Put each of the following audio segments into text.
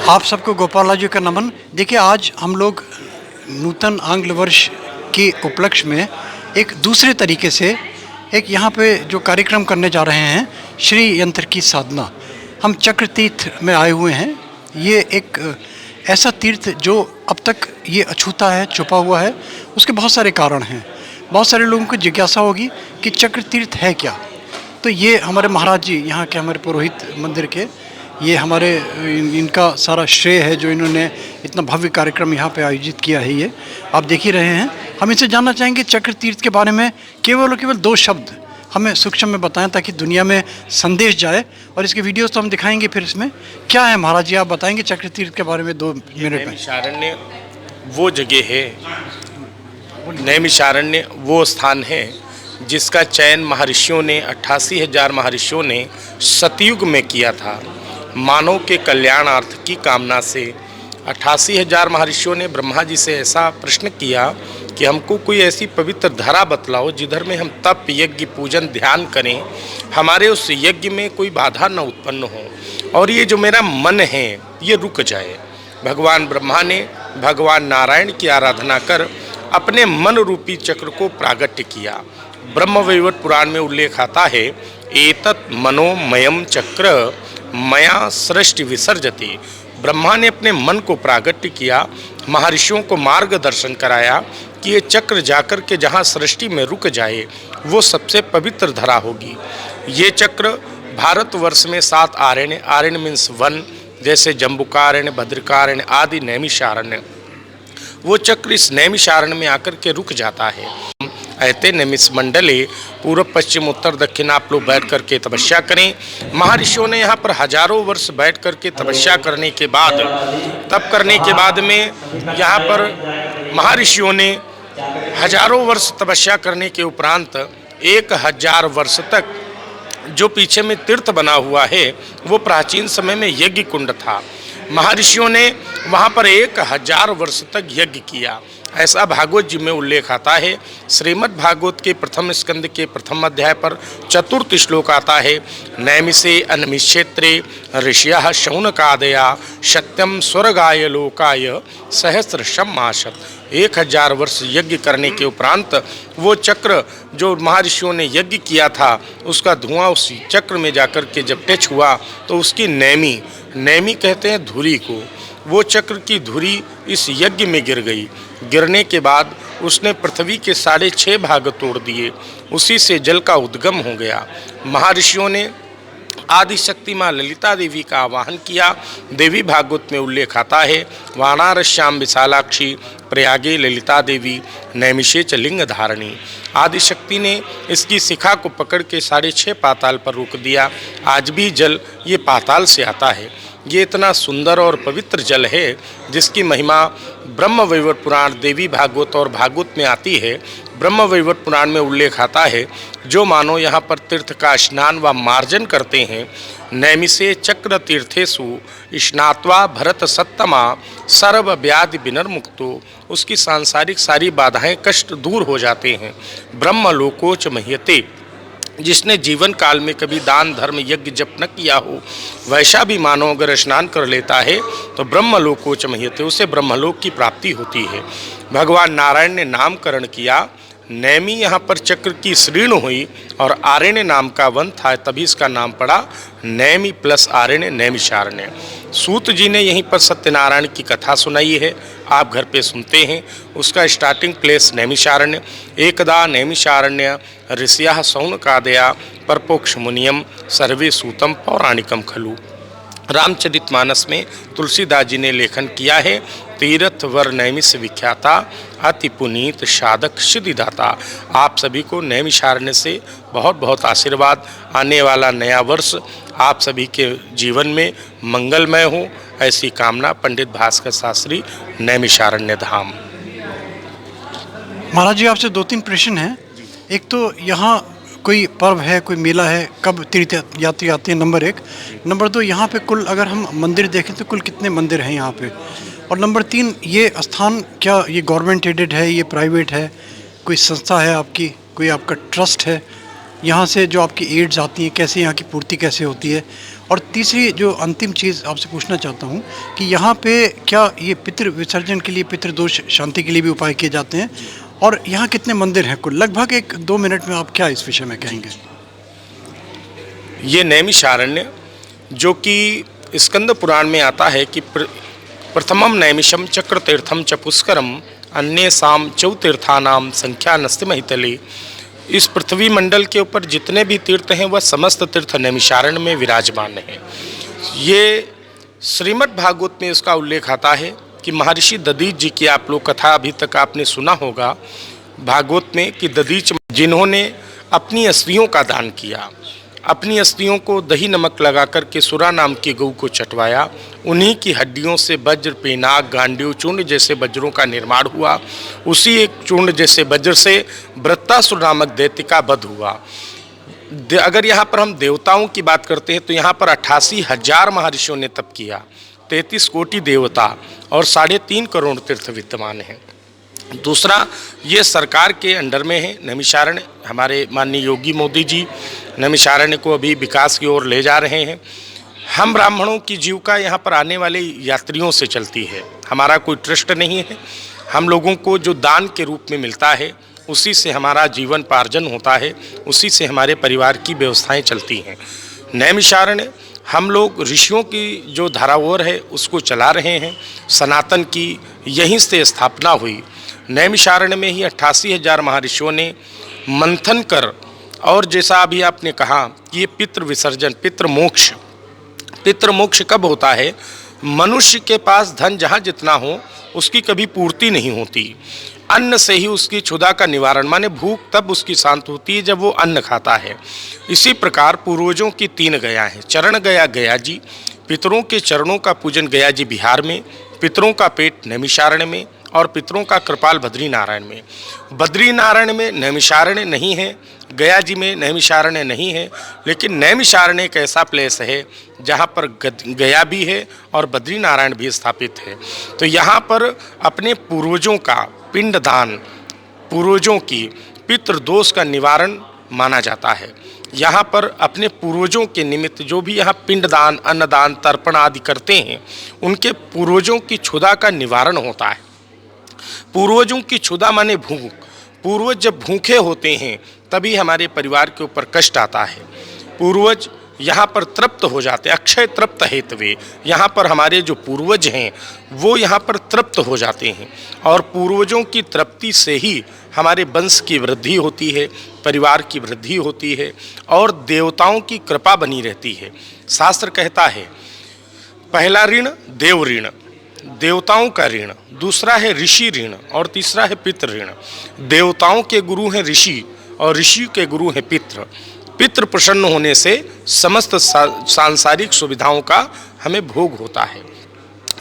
आप सबको गोपाला जी का नमन। देखिए, आज हम लोग नूतन आंग्ल वर्ष के उपलक्ष्य में एक दूसरे तरीके से एक यहाँ पे जो कार्यक्रम करने जा रहे हैं, श्री यंत्र की साधना। हम चक्र तीर्थ में आए हुए हैं। ये एक ऐसा तीर्थ जो अब तक ये अछूता है, छुपा हुआ है। उसके बहुत सारे कारण हैं। बहुत सारे लोगों को जिज्ञासा होगी कि चक्र तीर्थ है क्या। तो ये हमारे महाराज जी, यहाँ के हमारे पुरोहित मंदिर के, ये हमारे इनका सारा श्रेय है जो इन्होंने इतना भव्य कार्यक्रम यहाँ पे आयोजित किया है। ये आप देख ही रहे हैं। हम इनसे जानना चाहेंगे चक्र तीर्थ के बारे में केवल और केवल 2 शब्द हमें सूक्ष्म में बताएं, ताकि दुनिया में संदेश जाए। और इसके वीडियोस तो हम दिखाएंगे। फिर इसमें क्या है महाराज जी, आप बताएंगे चक्र तीर्थ के बारे में 2 मिनट में। नैमिषारण्य वो जगह है, नैमिषारण्य वो स्थान है जिसका चयन महर्षियों ने 88,000 महर्षियों ने सतयुग में किया था। मानव के कल्याणार्थ की कामना से 88,000 महर्षियों ने ब्रह्मा जी से ऐसा प्रश्न किया कि हमको कोई ऐसी पवित्र धरा बतलाओ जिधर में हम तप, यज्ञ, पूजन, ध्यान करें, हमारे उस यज्ञ में कोई बाधा न उत्पन्न हो और ये जो मेरा मन है ये रुक जाए। भगवान ब्रह्मा ने भगवान नारायण की आराधना कर अपने मन रूपी चक्र को प्रागट्य किया। ब्रह्मवैवर्त पुराण में उल्लेख आता है, एतत् मनोमयम चक्र मया सृष्टि विसर्जति। ब्रह्मा ने अपने मन को प्रागट्य किया, महर्षियों को मार्गदर्शन कराया कि ये चक्र जाकर के जहाँ सृष्टि में रुक जाए वो सबसे पवित्र धरा होगी। ये चक्र भारतवर्ष में 7 आरण्य, आरण्य मीन्स वन, जैसे जम्बुकारण्य, भद्रकारण्य आदि नैमिषारण्य, वो चक्र इस नैमिषारण्य में आकर के रुक जाता है। ऐते नैमिष मंडले, पूर्व पश्चिम उत्तर दक्षिण आप लोग बैठ करके तपस्या करें। महर्षियों ने यहाँ पर हजारों वर्ष बैठ करके तपस्या करने के बाद, तप करने के बाद में यहाँ पर महर्षियों ने हजारों वर्ष तपस्या करने के उपरांत 1000 वर्ष तक जो पीछे में तीर्थ बना हुआ है वो प्राचीन समय में यज्ञ कुंड था। महर्षियों ने वहाँ पर 1000 वर्ष तक यज्ञ किया, ऐसा भागवत जी में उल्लेख आता है। श्रीमद् भागवत के प्रथम स्कंद के प्रथम अध्याय पर 4th श्लोक आता है, नैमिषे अनमिक्षेत्रे ऋषयः शौनकादया सत्यम स्वर्गाय लोकाय सहस्रशम आशत। 1000 वर्ष यज्ञ करने के उपरांत वो चक्र जो महर्षियों ने यज्ञ किया था उसका धुआं उस चक्र में जाकर के जब टच हुआ तो उसकी नैमी कहते हैं धुरी को, वो चक्र की धुरी इस यज्ञ में गिर गई। गिरने के बाद उसने पृथ्वी के 6.5 भाग तोड़ दिए, उसी से जल का उद्गम हो गया। महर्षियों ने आदिशक्ति माँ ललिता देवी का आवाहन किया। देवी भागवत में उल्लेख आता है, वाणारस्याम विशालाक्षी प्रयागे ललिता देवी नैमिषे च लिंग धारणी। आदिशक्ति ने इसकी शिखा को पकड़ के 6.5 पाताल पर रोक दिया। आज भी जल ये पाताल से आता है। ये इतना सुंदर और पवित्र जल है जिसकी महिमा ब्रह्मवैवर्त पुराण, देवी भागवत और भागवत में आती है। ब्रह्मवैवर्त पुराण में उल्लेख आता है, जो मानो यहाँ पर तीर्थ का स्नान व मार्जन करते हैं, नैमिषे चक्र तीर्थेषु स्नात्वा भरत सत्तमा सर्व व्याधि विनिर्मुक्तो, उसकी सांसारिक सारी बाधाएं, कष्ट दूर हो जाते हैं। ब्रह्मलोकोच मह्यते, जिसने जीवन काल में कभी दान धर्म यज्ञ जप न किया हो, वैसा भी मानव अगर स्नान कर लेता है तो ब्रह्मलोकोच मह्यते, उसे ब्रह्मलोक की प्राप्ति होती है। भगवान नारायण ने नामकरण किया, नैमी यहाँ पर चक्र की श्रीण हुई और आरण्य नाम का वन था, तभी इसका नाम पड़ा नैमी प्लस आरण्य, नैमिषारण्य। सूत जी ने यहीं पर सत्यनारायण की कथा सुनाई है, आप घर पे सुनते हैं। उसका स्टार्टिंग प्लेस नैमिषारण्य। एकदा नैमिषारण्य ऋषयः शौनकादया परपोक्ष मुनियम सर्वे सूतम पौराणिकम खलु। रामचरितमानस में तुलसीदास जी ने लेखन किया है, तीर्थ वर नैमिष विख्याता अति पुनीत साधक सिद्धिदाता। आप सभी को नैमिषारण्य से बहुत बहुत आशीर्वाद। आने वाला नया वर्ष आप सभी के जीवन में मंगलमय हो, ऐसी कामना पंडित भास्कर शास्त्री, नैमिषारण्य धाम। महाराज जी, आपसे 2-3 प्रश्न हैं। एक तो यहाँ कोई पर्व है, कोई मेला है, कब तीर्थ यात्री आते हैं, नंबर 1। नंबर 2, यहाँ पे कुल अगर हम मंदिर देखें तो कुल कितने मंदिर हैं यहाँ पे। और नंबर 3, ये स्थान क्या ये गवर्नमेंट एडेड है, ये प्राइवेट है, कोई संस्था है आपकी, कोई आपका ट्रस्ट है? यहाँ से जो आपकी एड्स आती हैं कैसे, यहाँ की पूर्ति कैसे होती है? और तीसरी जो अंतिम चीज़ आपसे पूछना चाहता हूँ कि यहाँ पे क्या ये पितृ विसर्जन के लिए, पितृदोष शांति के लिए भी उपाय किए जाते हैं, और यहाँ कितने मंदिर हैं कुल? लगभग 1-2 मिनट में आप क्या इस विषय में कहेंगे? ये नैमिषारण्य जो कि स्कंद पुराण में आता है कि प्रथमम नैमिषम चक्र तीर्थम च पुष्करम अन्येषाम चौतीर्थानाम संख्या नस्ति महितले। इस पृथ्वी मंडल के ऊपर जितने भी तीर्थ हैं वह समस्त तीर्थ नैमिषारण्य में विराजमान हैं। ये श्रीमद् भागवत में इसका उल्लेख आता है कि महर्षि दधीच जी की आप लोग कथा अभी तक आपने सुना होगा भागवत में कि दधीच जिन्होंने अपनी अस्थियों का दान किया, अपनी अस्थियों को दही नमक लगा कर के सुरा नाम की गऊ को चटवाया, उन्हीं की हड्डियों से वज्र, पेनाक, गांडीव, चूर्ण जैसे वज्रों का निर्माण हुआ। उसी एक चूर्ण जैसे वज्र से वृत्तासुर नामक दैत्य का वध हुआ। अगर यहाँ पर हम देवताओं की बात करते हैं तो यहाँ पर 88,000 महर्षियों ने तप किया, 33 कोटि देवता और 3.5 करोड़ तीर्थ विद्यमान हैं। दूसरा, ये सरकार के अंडर में है नैमिषारण्य। हमारे माननीय योगी मोदी जी नैमिषारण्य को अभी विकास की ओर ले जा रहे हैं। हम ब्राह्मणों की जीविका यहाँ पर आने वाले यात्रियों से चलती है। हमारा कोई ट्रस्ट नहीं है। हम लोगों को जो दान के रूप में मिलता है उसी से हमारा जीवन पार्जन होता है, उसी से हमारे परिवार की व्यवस्थाएं चलती हैं। नैमिषारण्य हम लोग ऋषियों की जो धाराओर है उसको चला रहे हैं। सनातन की यहीं से स्थापना हुई। नैमिषारण्य में ही 88,000 महर्षियों ने मंथन कर, और जैसा अभी आपने कहा कि ये पितृ विसर्जन, पितृ मोक्ष कब होता है? मनुष्य के पास धन जहाँ जितना हो उसकी कभी पूर्ति नहीं होती। अन्न से ही उसकी क्षुधा का निवारण, माने भूख तब उसकी शांत होती है जब वो अन्न खाता है। इसी प्रकार पूर्वजों की 3 गया हैं। चरण गया गया जी, पितरों के चरणों का पूजन गया जी बिहार में, पितरों का पेट नैमिषारण्य में, और पितरों का कृपाल बद्रीनारायण में। बद्रीनारायण में नैमिषारण्य नहीं है, गया जी में नैमिषारण्य नहीं है, लेकिन नैमिषारण्य एक ऐसा प्लेस है जहाँ पर गया भी है और बद्रीनारायण भी स्थापित है। तो यहाँ पर अपने पूर्वजों का पिंडदान, पूर्वजों की पितृदोष का निवारण माना जाता है। यहाँ पर अपने पूर्वजों के निमित्त जो भी यहाँ पिंडदान, अन्नदान, तर्पण आदि करते हैं, उनके पूर्वजों की क्षुधा का निवारण होता है। पूर्वजों की क्षुधा माने भूख। पूर्वज जब भूखे होते हैं तभी हमारे परिवार के ऊपर कष्ट आता है। पूर्वज यहाँ पर तृप्त हो जाते, अक्षय तृप्त हेतवे। यहाँ पर हमारे जो पूर्वज हैं वो यहाँ पर तृप्त हो जाते हैं, और पूर्वजों की तृप्ति से ही हमारे वंश की वृद्धि होती है, परिवार की वृद्धि होती है, और देवताओं की कृपा बनी रहती है। शास्त्र कहता है पहला ऋण देव ऋण, देवताओं का ऋण, दूसरा है ऋषि ऋण, और तीसरा है पितृ ऋण। देवताओं के गुरु हैं ऋषि और ऋषि के गुरु हैं पितृ। पितृ प्रसन्न होने से समस्त सांसारिक सुविधाओं का हमें भोग होता है।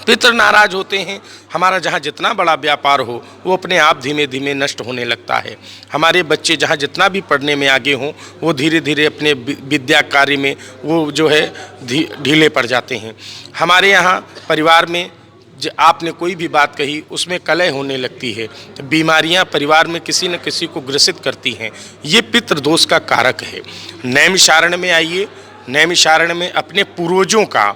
पितृ नाराज होते हैं, हमारा जहाँ जितना बड़ा व्यापार हो वो अपने आप धीमे धीमे नष्ट होने लगता है। हमारे बच्चे जहाँ जितना भी पढ़ने में आगे हों वो धीरे धीरे अपने विद्या कार्य में वो जो है ढीले पड़ जाते हैं। हमारे यहाँ परिवार में आपने कोई भी बात कही उसमें कलह होने लगती है, बीमारियां परिवार में किसी न किसी को ग्रसित करती हैं। ये पितृदोष का कारक है। नैमिषारण्य में आइए, नैमिषारण्य में अपने पूर्वजों का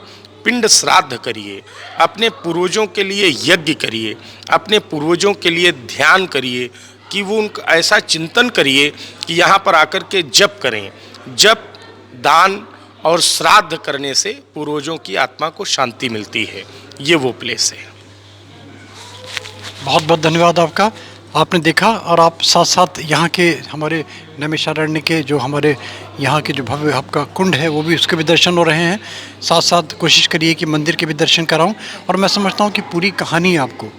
पिंड श्राद्ध करिए, अपने पूर्वजों के लिए यज्ञ करिए, अपने पूर्वजों के लिए ध्यान करिए कि वो उनका ऐसा चिंतन करिए कि यहाँ पर आकर के जप करें। जप, दान और श्राद्ध करने से पूर्वजों की आत्मा को शांति मिलती है। ये वो प्लेस है। बहुत बहुत धन्यवाद आपका। आपने देखा, और आप साथ साथ यहाँ के हमारे नैमिषारण्य के जो हमारे यहाँ के जो भव्य आपका कुंड है वो भी, उसके भी दर्शन हो रहे हैं। साथ साथ कोशिश करिए कि मंदिर के भी दर्शन कराऊं। और मैं समझता हूँ कि पूरी कहानी आपको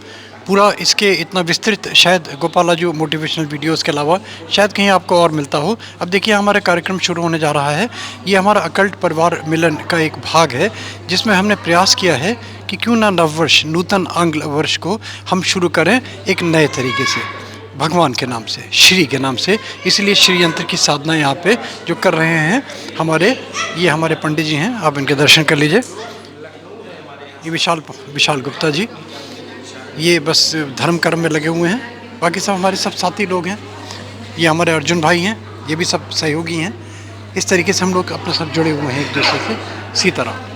पूरा इसके इतना विस्तृत शायद गोपालाजू मोटिवेशनल वीडियोस के अलावा शायद कहीं आपको और मिलता हो। अब देखिए हमारा कार्यक्रम शुरू होने जा रहा है। ये हमारा अकल्ट परिवार मिलन का एक भाग है जिसमें हमने प्रयास किया है कि क्यों ना नववर्ष, नूतन आंग्ल वर्ष को हम शुरू करें एक नए तरीके से, भगवान के नाम से, श्री के नाम से। इसलिए श्री यंत्र की साधना यहाँ पे जो कर रहे हैं ये हमारे पंडित जी हैं, आप इनके दर्शन कर लीजिए। ये विशाल गुप्ता जी, ये बस धर्म कर्म में लगे हुए हैं। बाकी सब हमारे सब साथी लोग हैं। ये हमारे अर्जुन भाई हैं, ये भी सब सहयोगी हैं। इस तरीके से हम लोग अपने साथ जुड़े हुए हैं एक दूसरे से। सीताराम।